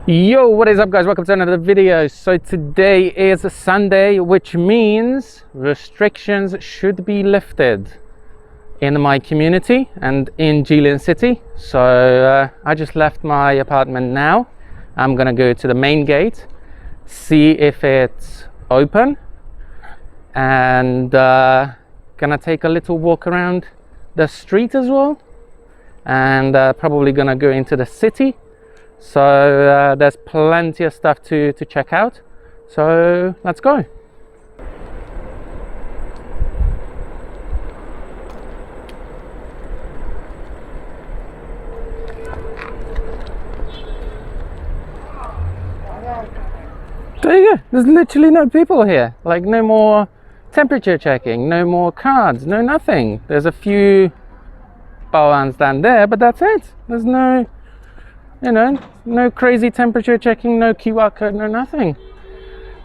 Yo, what is up guys, welcome to another video. So today is a Sunday, which means restrictions should be lifted in my community and in Jilin city. So I just left my apartment now. I'm gonna go to the main gate, see if it's open, and gonna take a little walk around the street as well, and probably gonna go into the city. So there's plenty of stuff to check out, so let's go. There you go, there's literally no people here, like no more temperature checking, no more cards, no nothing. There's a few bawans down there, but that's it. There's no, you know, no crazy temperature checking, no QR code, no nothing.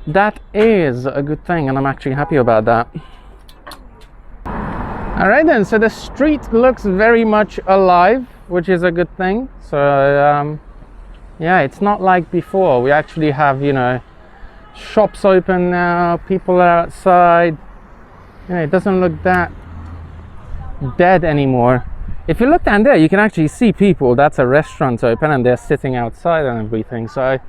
That is a good thing, and I'm actually happy about that. All right then, so the street looks very much alive, which is a good thing. So yeah, it's not like before. We actually have, you know, shops open now, people are outside. You know, it doesn't look that dead anymore. If you look down there, you can actually see people. That's a restaurant open and they're sitting outside and everything. So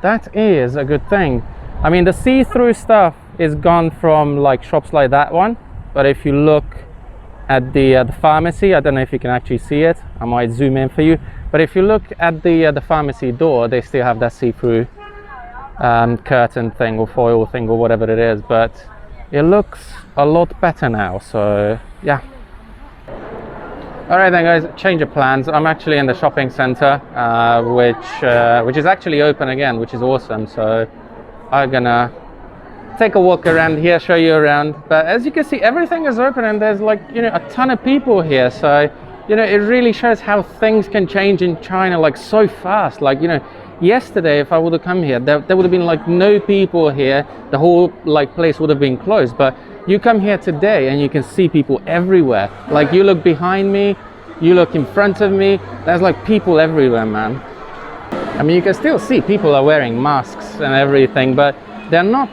that is a good thing. I mean, the see-through stuff is gone from like shops like that one. But if you look at the pharmacy, I don't know if you can actually see it. I might zoom in for you. But if you look at the pharmacy door, they still have that see-through curtain thing or foil thing or whatever it is. But it looks a lot better now. So yeah. All right then guys, change of plans. I'm actually in the shopping center, which is actually open again, which is awesome. So I'm gonna take a walk around here, show you around. But as you can see, everything is open and there's like, you know, a ton of people here. So, you know, it really shows how things can change in China like so fast. Like, you know, yesterday if I would have come here, there would have been like no people here. The whole like place would have been closed. But you come here today and you can see people everywhere. Like you look behind me, you look in front of me, there's like people everywhere, man. I mean, you can still see people are wearing masks and everything, but they're not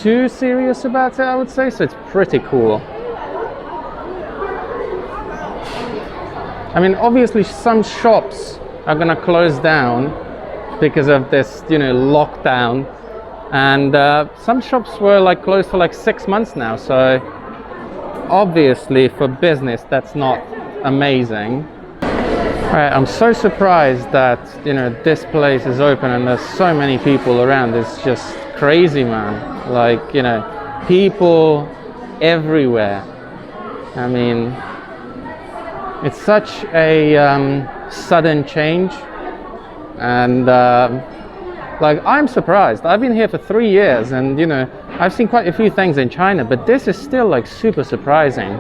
too serious about it, I would say. So it's pretty cool. I mean, obviously some shops are gonna close down because of this, you know, lockdown. And some shops were like closed for like 6 months now. So obviously for business, that's not amazing. All right, I'm so surprised that, you know, this place is open and there's so many people around. It's just crazy, man. Like, you know, people everywhere. I mean, it's such a sudden change. And like, I'm surprised. I've been here for 3 years and, you know, I've seen quite a few things in China, but this is still like super surprising.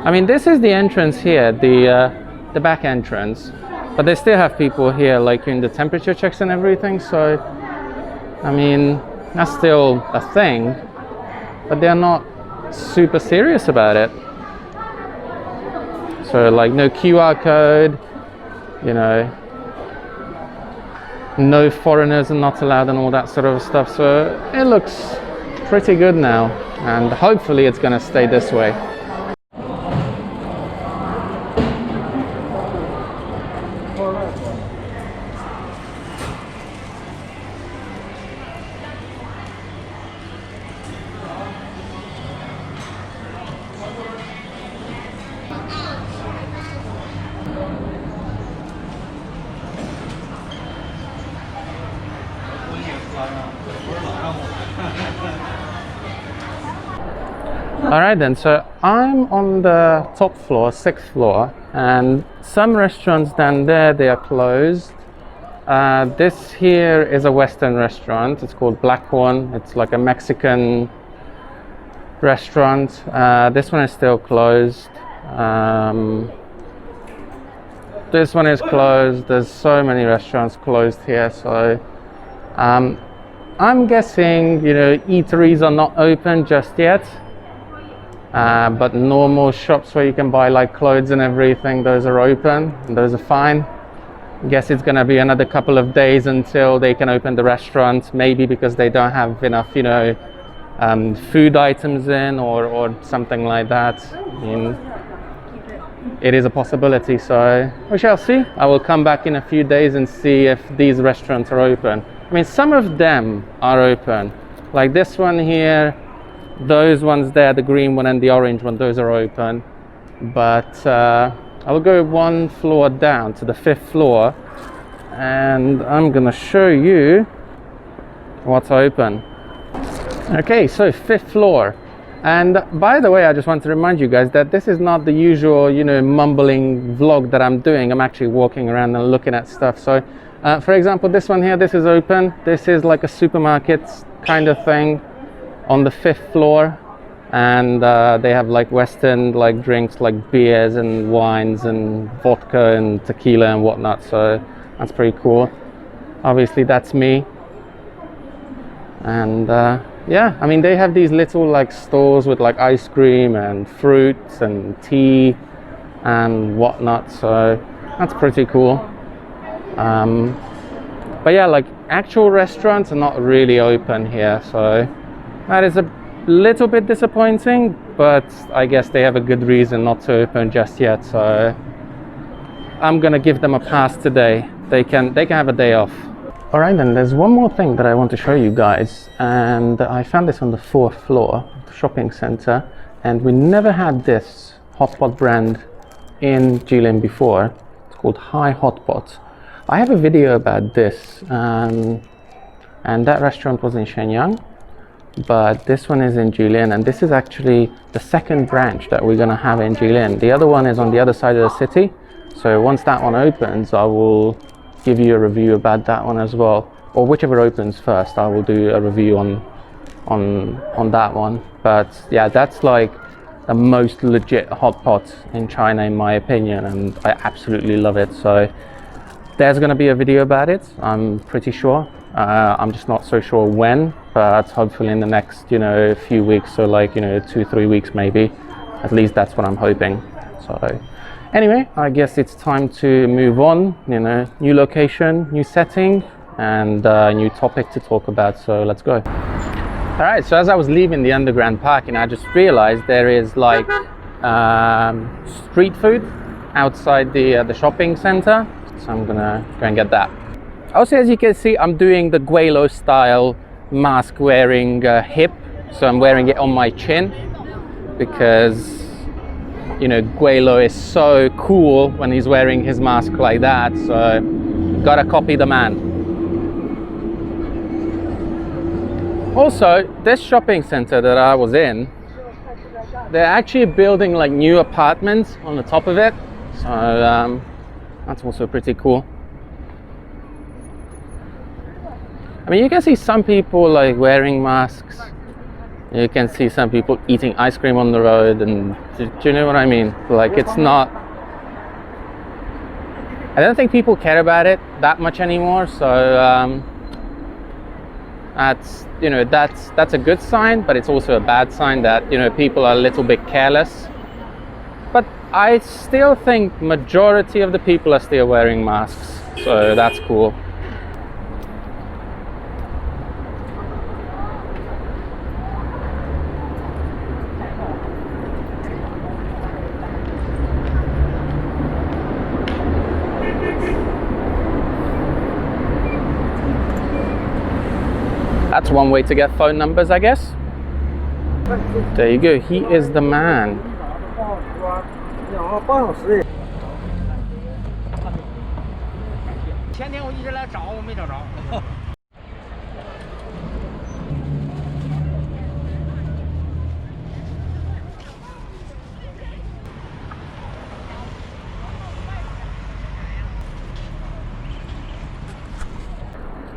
I mean, this is the entrance here, the back entrance, but they still have people here like doing the temperature checks and everything. So, I mean, that's still a thing, but they're not super serious about it. So like no QR code, you know, no foreigners are not allowed and all that sort of stuff. So it looks pretty good now, and hopefully it's going to stay this way. All right then, so I'm on the top floor, 6th floor, and some restaurants down there, they are closed. This here is a Western restaurant. It's called Blackhorn. It's like a Mexican restaurant. This one is still closed. This one is closed. There's so many restaurants closed here. So I'm guessing, you know, eateries are not open just yet. But normal shops where you can buy like clothes and everything, those are open and those are fine. Guess it's gonna be another couple of days until they can open the restaurant, maybe because they don't have enough, you know, food items in or something like that. I mean, it is a possibility, so we shall see. I will come back in a few days and see if these restaurants are open. I mean, some of them are open, like this one here, those ones there, the green one and the orange one, those are open. But I'll go one floor down to the 5th floor and I'm gonna show you what's open. Okay, so 5th floor. And by the way, I just want to remind you guys that this is not the usual, you know, mumbling vlog that I'm doing. I'm actually walking around and looking at stuff. So for example, this one here, this is open. This is like a supermarket kind of thing on the 5th floor. And they have like Western like drinks like beers and wines and vodka and tequila and whatnot. So that's pretty cool. Obviously that's me. And yeah, I mean, they have these little like stores with like ice cream and fruits and tea and whatnot, so that's pretty cool. But yeah, like actual restaurants are not really open here, so that is a little bit disappointing, but I guess they have a good reason not to open just yet, so I'm gonna give them a pass today. They can have a day off. All right, then there's one more thing that I want to show you guys, and I found this on the 4th floor of the shopping center, and we never had this hot pot brand in Jilin before. It's called Hi Hot Pot. I have a video about this, and that restaurant was in Shenyang, but this one is in Jilin, and this is actually the 2nd branch that we're gonna have in Jilin. The other one is on the other side of the city, so once that one opens, I will give you a review about that one as well, or whichever opens first, I will do a review on that one. But yeah, that's like the most legit hot pot in China in my opinion, and I absolutely love it. So there's going to be a video about it, I'm pretty sure. I'm just not so sure when, but hopefully in the next, you know, few weeks, so like, you know, 2-3 weeks maybe. At least that's what I'm hoping. So anyway, I guess it's time to move on, you know, new location, new setting, and new topic to talk about, so let's go. All right, so as I was leaving the underground parking, I just realized there is like street food outside the shopping center, so I'm gonna go and get that. Also, as you can see, I'm doing the Guilo style mask wearing hip, so I'm wearing it on my chin because, you know, Guilo is so cool when he's wearing his mask like that, so gotta copy the man. Also, this shopping center that I was in, they're actually building like new apartments on the top of it, so that's also pretty cool. I mean, you can see some people like wearing masks. You can see some people eating ice cream on the road, and do you know what I mean? Like, it's not, I don't think people care about it that much anymore, so that's, you know, that's a good sign, but it's also a bad sign that, you know, people are a little bit careless. But I still think majority of the people are still wearing masks, so that's cool. That's one way to get phone numbers, I guess. There you go, he is the man.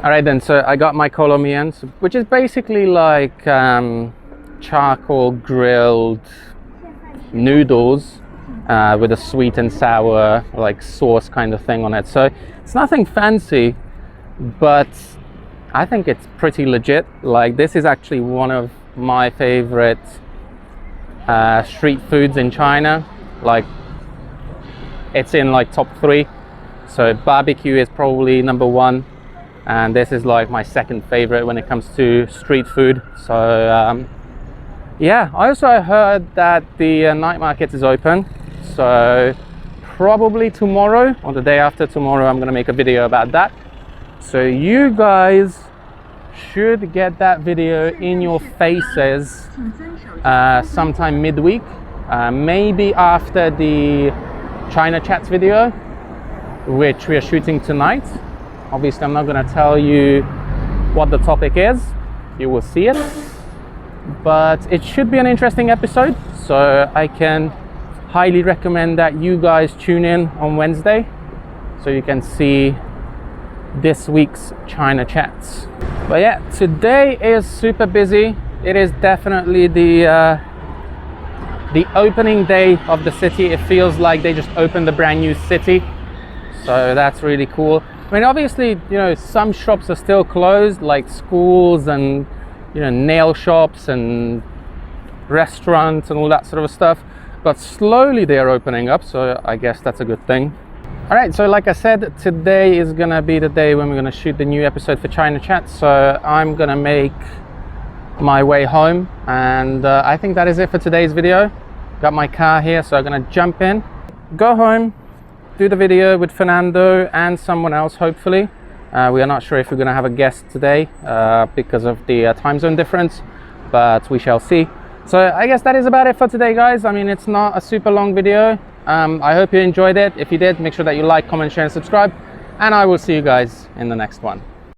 All right then, so I got my kolomians, which is basically like charcoal grilled noodles with a sweet and sour like sauce kind of thing on it. So it's nothing fancy, but I think it's pretty legit. Like, this is actually one of my favorite street foods in China. Like, it's in like top 3. So barbecue is probably number one, and this is like my second favorite when it comes to street food. So yeah, I also heard that the night market is open, so probably tomorrow or the day after tomorrow I'm gonna make a video about that. So you guys should get that video in your faces sometime midweek, maybe after the China Chats video, which we are shooting tonight. Obviously I'm not going to tell you what the topic is, you will see it, but it should be an interesting episode, so I can highly recommend that you guys tune in on Wednesday so you can see this week's China Chats. But yeah, today is super busy. It is definitely the opening day of the city. It feels like they just opened a brand new city, so that's really cool. I mean, obviously, you know, some shops are still closed, like schools and, you know, nail shops and restaurants and all that sort of stuff, but slowly they're opening up, so I guess that's a good thing. All right, so like I said, today is gonna be the day when we're gonna shoot the new episode for China Chat, so I'm gonna make my way home, and I think that is it for today's video. Got my car here, so I'm gonna jump in, go home, do the video with Fernando and someone else, hopefully. We are not sure if we're gonna have a guest today because of the time zone difference, but we shall see. So I guess that is about it for today, guys. I mean, it's not a super long video. I hope you enjoyed it. If you did, make sure that you like, comment, share and subscribe, and I will see you guys in the next one.